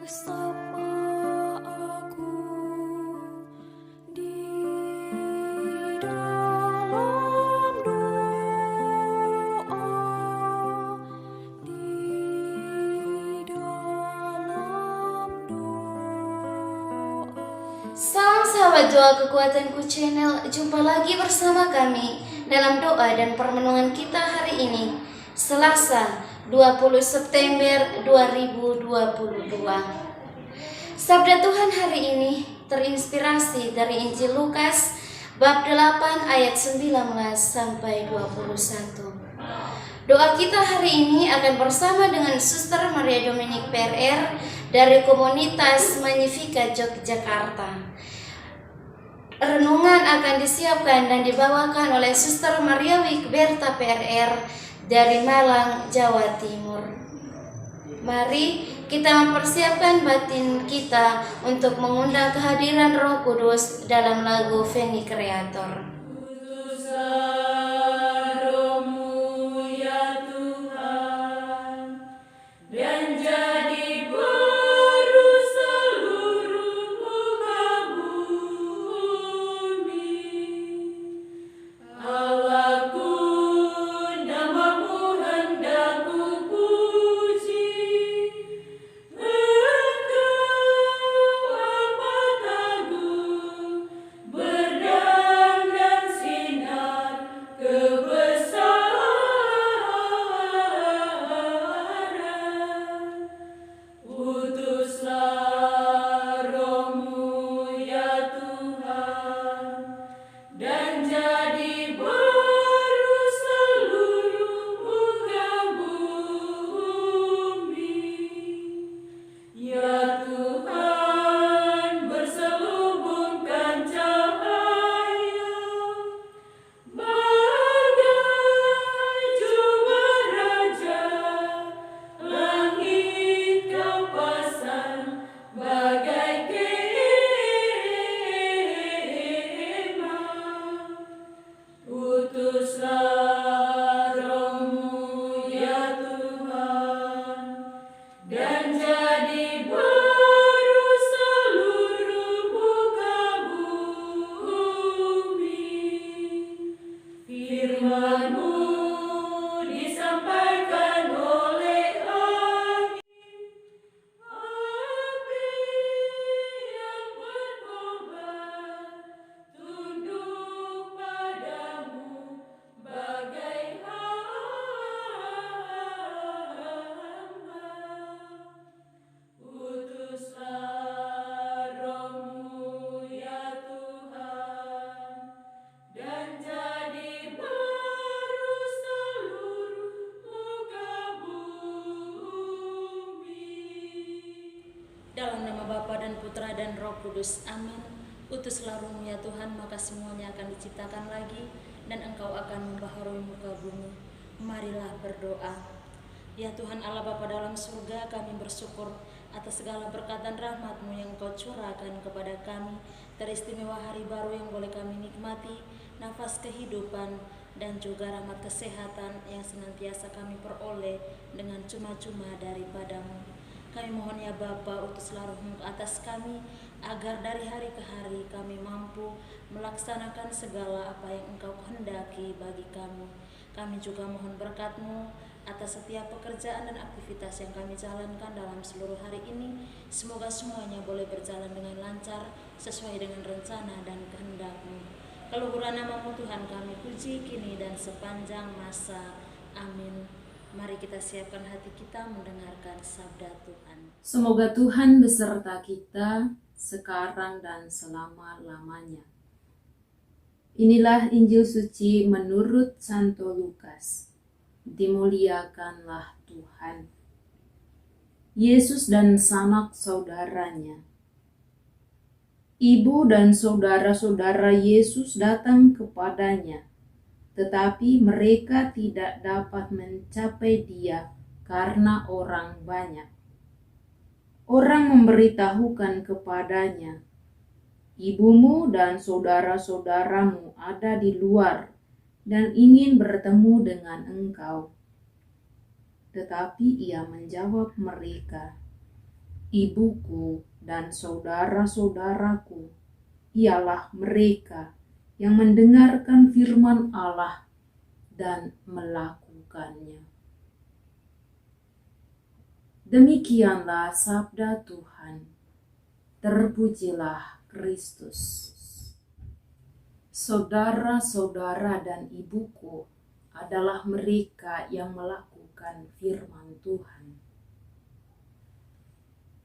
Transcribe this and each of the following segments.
Bersama aku di dalam doa, di dalam doa. Salam sahabat doa kekuatanku channel, jumpa lagi bersama kami dalam doa dan permenungan kita hari ini, Selasa 20 September 2022. Sabda Tuhan hari ini terinspirasi dari Injil Lukas bab 8 ayat 19 sampai 21. Doa kita hari ini akan bersama dengan Suster Maria Dominik PRR dari komunitas Magnificat Yogyakarta. Renungan akan disiapkan dan dibawakan oleh Suster Maria Wikberta PRR dari Malang, Jawa Timur. Mari kita mempersiapkan batin kita untuk mengundang kehadiran Roh Kudus dalam lagu Veni Creator. Dalam nama Bapa dan Putra dan Roh Kudus, amin. Utuslah Roh-Mu ya Tuhan, maka semuanya akan diciptakan lagi, dan Engkau akan membaharui muka bumi. Marilah berdoa. Ya Tuhan Allah Bapa dalam surga, kami bersyukur atas segala berkat dan rahmat-Mu yang Engkau curahkan kepada kami. Teristimewa hari baru yang boleh kami nikmati, nafas kehidupan, dan juga rahmat kesehatan yang senantiasa kami peroleh dengan cuma-cuma daripada-Mu. Kami mohon ya Bapa, utuslah Roh-Mu atas kami, agar dari hari ke hari kami mampu melaksanakan segala apa yang Engkau kehendaki bagi kami. Kami juga mohon berkat-Mu atas setiap pekerjaan dan aktivitas yang kami jalankan dalam seluruh hari ini. Semoga semuanya boleh berjalan dengan lancar, sesuai dengan rencana dan kehendak-Mu. Keluhuran nama-Mu Tuhan kami puji kini dan sepanjang masa. Amin. Mari kita siapkan hati kita mendengarkan sabda Tuhan. Semoga Tuhan beserta kita sekarang dan selama-lamanya. Inilah Injil suci menurut Santo Lukas. Dimuliakanlah Tuhan. Yesus dan sanak saudaranya. Ibu dan saudara-saudara Yesus datang kepadanya, tetapi mereka tidak dapat mencapai Dia karena orang banyak. Orang memberitahukan kepadanya, "Ibumu dan saudara-saudaramu ada di luar dan ingin bertemu dengan engkau." Tetapi ia menjawab mereka, ibuku, dan saudara-saudaraku ialah mereka yang mendengarkan firman Allah dan melakukannya. Demikianlah sabda Tuhan. Terpujilah Kristus. Saudara-saudara dan ibuku adalah mereka yang melakukan firman Tuhan.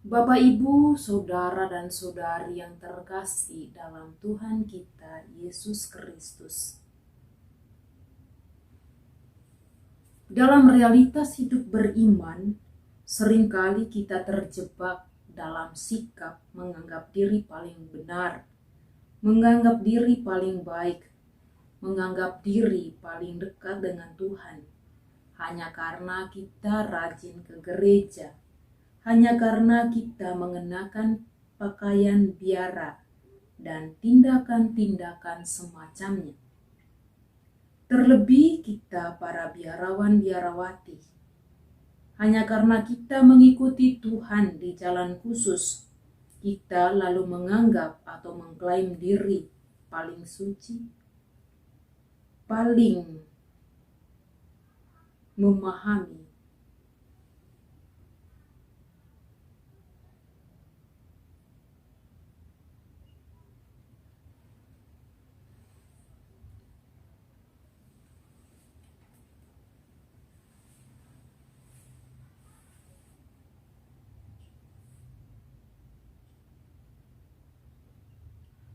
Bapak, Ibu, saudara dan saudari yang terkasih dalam Tuhan kita Yesus Kristus. Dalam realitas hidup beriman, seringkali kita terjebak dalam sikap menganggap diri paling benar, menganggap diri paling baik, menganggap diri paling dekat dengan Tuhan, hanya karena kita rajin ke gereja, hanya karena kita mengenakan pakaian biara dan tindakan-tindakan semacamnya. Terlebih kita para biarawan-biarawati, hanya karena kita mengikuti Tuhan di jalan khusus, kita lalu menganggap atau mengklaim diri paling suci, paling memahami.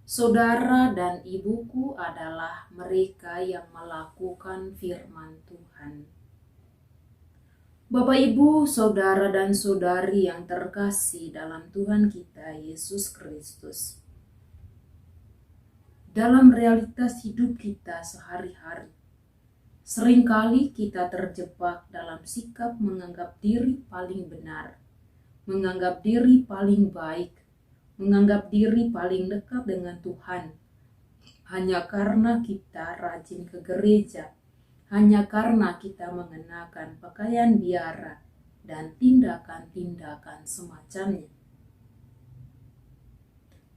Saudara dan ibuku adalah mereka yang melakukan firman Tuhan. Bapak, Ibu, saudara dan saudari yang terkasih dalam Tuhan kita Yesus Kristus. Dalam realitas hidup kita sehari-hari, seringkali kita terjebak dalam sikap menganggap diri paling benar, menganggap diri paling baik, menganggap diri paling dekat dengan Tuhan, hanya karena kita rajin ke gereja, hanya karena kita mengenakan pakaian biara dan tindakan-tindakan semacamnya.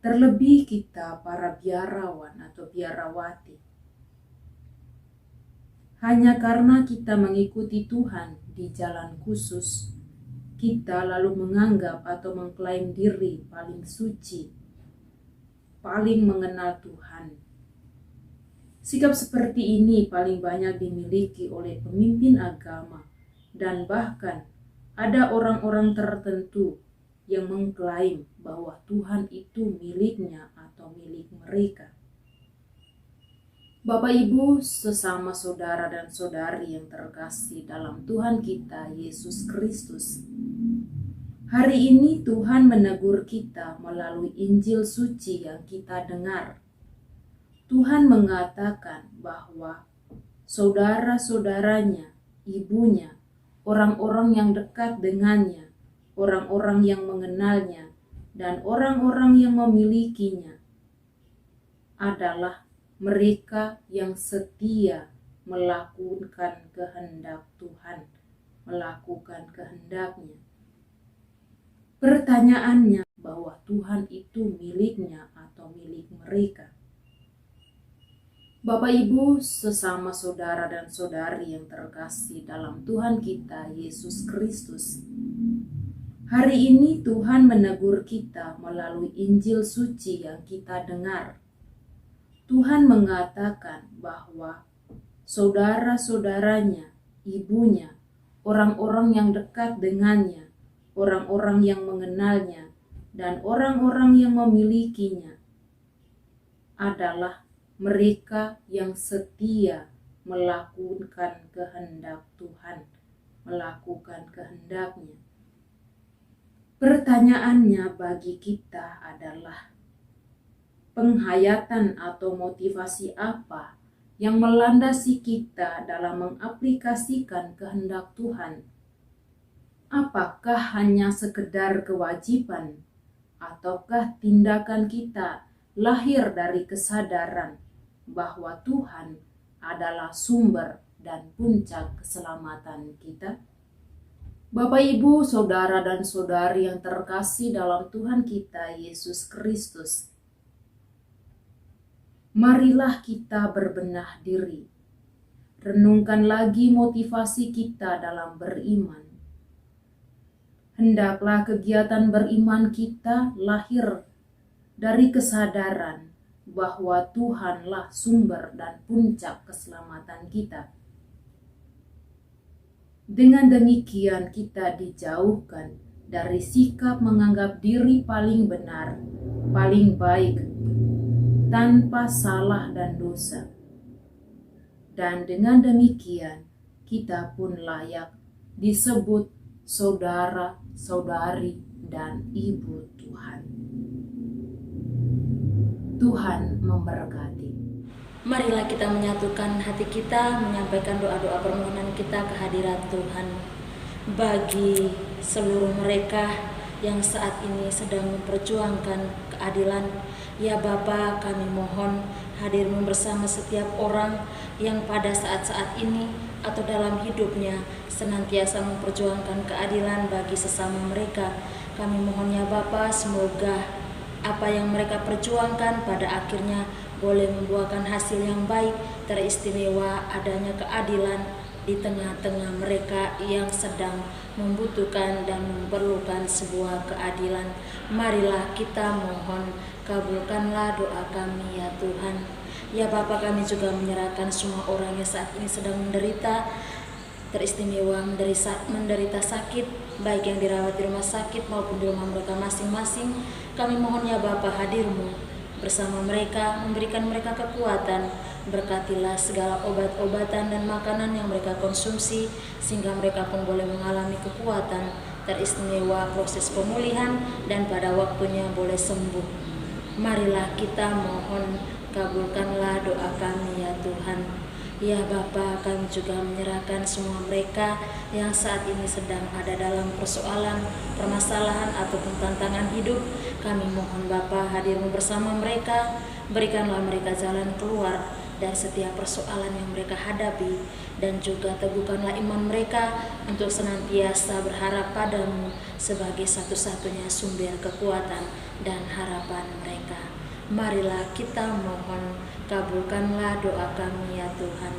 Terlebih kita para biarawan atau biarawati, hanya karena kita mengikuti Tuhan di jalan khusus, kita lalu menganggap atau mengklaim diri paling suci, paling mengenal Tuhan. Sikap seperti ini paling banyak dimiliki oleh pemimpin agama, dan bahkan ada orang-orang tertentu yang mengklaim bahwa Tuhan itu miliknya atau milik mereka. Bapak, Ibu, sesama saudara dan saudari yang terkasih dalam Tuhan kita Yesus Kristus. Hari ini Tuhan menegur kita melalui Injil suci yang kita dengar. Tuhan mengatakan bahwa saudara-saudaranya, ibunya, orang-orang yang dekat dengannya, orang-orang yang mengenalnya, dan orang-orang yang memilikinya adalah mereka yang setia melakukan kehendak Tuhan, melakukan kehendaknya. Pertanyaannya bahwa Tuhan itu miliknya atau milik mereka. Bapak, Ibu, sesama saudara dan saudari yang terkasih dalam Tuhan kita Yesus Kristus. Hari ini Tuhan menegur kita melalui Injil suci yang kita dengar. Tuhan mengatakan bahwa saudara-saudaranya, ibunya, orang-orang yang dekat dengannya, orang-orang yang mengenalnya, dan orang-orang yang memilikinya adalah mereka yang setia melakukan kehendak Tuhan, melakukan kehendaknya. Pertanyaannya bagi kita adalah, penghayatan atau motivasi apa yang melandasi kita dalam mengaplikasikan kehendak Tuhan? Apakah hanya sekedar kewajiban, ataukah tindakan kita lahir dari kesadaran bahwa Tuhan adalah sumber dan puncak keselamatan kita? Bapak, Ibu, Saudara, dan Saudari yang terkasih dalam Tuhan kita Yesus Kristus, marilah kita berbenah diri. Renungkan lagi motivasi kita dalam beriman. Hendaklah kegiatan beriman kita lahir dari kesadaran bahwa Tuhanlah sumber dan puncak keselamatan kita. Dengan demikian kita dijauhkan dari sikap menganggap diri paling benar, paling baik, tanpa salah dan dosa. Dan dengan demikian kita pun layak disebut saudara, saudari, dan ibu Tuhan. Tuhan memberkati. Marilah kita menyatukan hati kita, menyampaikan doa-doa permohonan kita ke hadirat Tuhan. Bagi seluruh mereka yang saat ini sedang memperjuangkan keadilan, ya Bapa, kami mohon hadir-Mu bersama setiap orang yang pada saat-saat ini atau dalam hidupnya senantiasa memperjuangkan keadilan bagi sesama mereka. Kami mohon ya Bapa, semoga apa yang mereka perjuangkan pada akhirnya boleh membuahkan hasil yang baik, teristimewa adanya keadilan di tengah-tengah mereka yang sedang membutuhkan dan memerlukan sebuah keadilan. Marilah kita mohon, kabulkanlah doa kami ya Tuhan. Ya Bapa, kami juga menyerahkan semua orang yang saat ini sedang menderita, teristimewa menderita sakit, baik yang dirawat di rumah sakit maupun di rumah mereka masing-masing. Kami mohon ya Bapa, hadir-Mu bersama mereka, memberikan mereka kekuatan. Berkatilah segala obat-obatan dan makanan yang mereka konsumsi, sehingga mereka pun boleh mengalami kekuatan, teristimewa proses pemulihan, dan pada waktunya boleh sembuh. Marilah kita mohon, kabulkanlah doa kami ya Tuhan. Ya Bapa, kami juga menyerahkan semua mereka yang saat ini sedang ada dalam persoalan, permasalahan ataupun tantangan hidup. Kami mohon Bapa, hadir-Mu bersama mereka, berikanlah mereka jalan keluar dari setiap persoalan yang mereka hadapi, dan juga teguhkanlah iman mereka untuk senantiasa berharap pada-Mu sebagai satu-satunya sumber kekuatan dan harapan mereka. Marilah kita mohon, kabulkanlah doa kami ya Tuhan.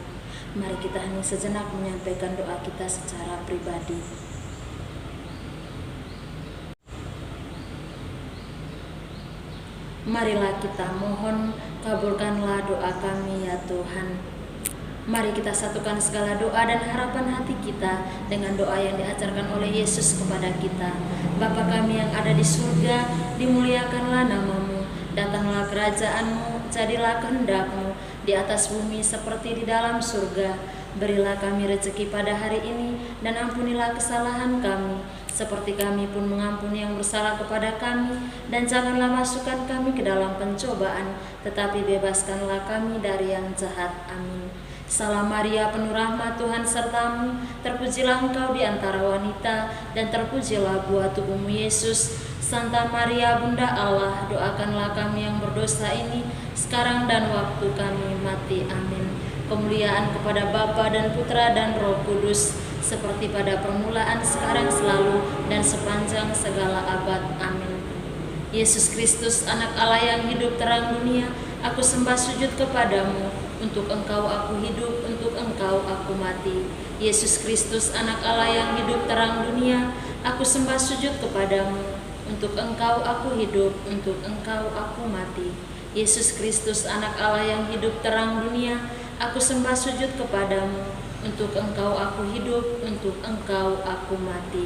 Mari kita hening sejenak menyampaikan doa kita secara pribadi. Marilah kita mohon, kabulkanlah doa kami ya Tuhan. Mari kita satukan segala doa dan harapan hati kita dengan doa yang diajarkan oleh Yesus kepada kita. Bapa kami yang ada di surga, dimuliakanlah nama-Mu, datanglah kerajaan-Mu, jadilah kehendak-Mu di atas bumi seperti di dalam surga. Berilah kami rezeki pada hari ini, dan ampunilah kesalahan kami, seperti kami pun mengampuni yang bersalah kepada kami. Dan janganlah masukkan kami ke dalam pencobaan, tetapi bebaskanlah kami dari yang jahat. Amin. Salam Maria, penuh rahmat, Tuhan serta-Mu, terpujilah Engkau di antara wanita, dan terpujilah buah tubuh-Mu Yesus. Santa Maria, Bunda Allah, doakanlah kami yang berdosa ini, sekarang dan waktu kami mati. Amin. Kemuliaan kepada Bapa dan Putra dan Roh Kudus, seperti pada permulaan, sekarang, selalu, dan sepanjang segala abad. Amin. Yesus Kristus, anak Allah yang hidup terang dunia, aku sembah sujud kepadamu. Untuk Engkau aku hidup, untuk Engkau aku mati. Yesus Kristus, anak Allah yang hidup terang dunia, aku sembah sujud kepadamu. Untuk Engkau aku hidup, untuk Engkau aku mati. Yesus Kristus, anak Allah yang hidup terang dunia, aku sembah sujud kepadamu. Untuk Engkau aku hidup, untuk Engkau aku mati.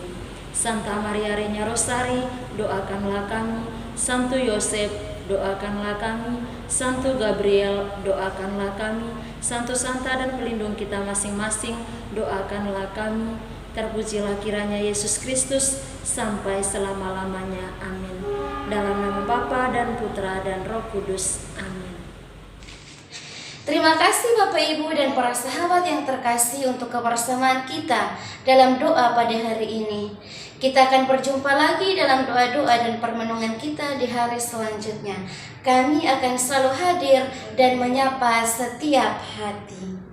Santa Maria Reina Rosari, doakanlah kami. Santo Yosef, doakanlah kami. Santo Gabriel, doakanlah kami. Santo Santa dan pelindung kita masing-masing, doakanlah kami. Terpujilah kiranya Yesus Kristus sampai selama-lamanya. Amin. Dalam nama Bapa dan Putra dan Roh Kudus. Amin. Terima kasih Bapak Ibu dan para sahabat yang terkasih untuk kebersamaan kita dalam doa pada hari ini. Kita akan berjumpa lagi dalam doa-doa dan permenungan kita di hari selanjutnya. Kami akan selalu hadir dan menyapa setiap hati.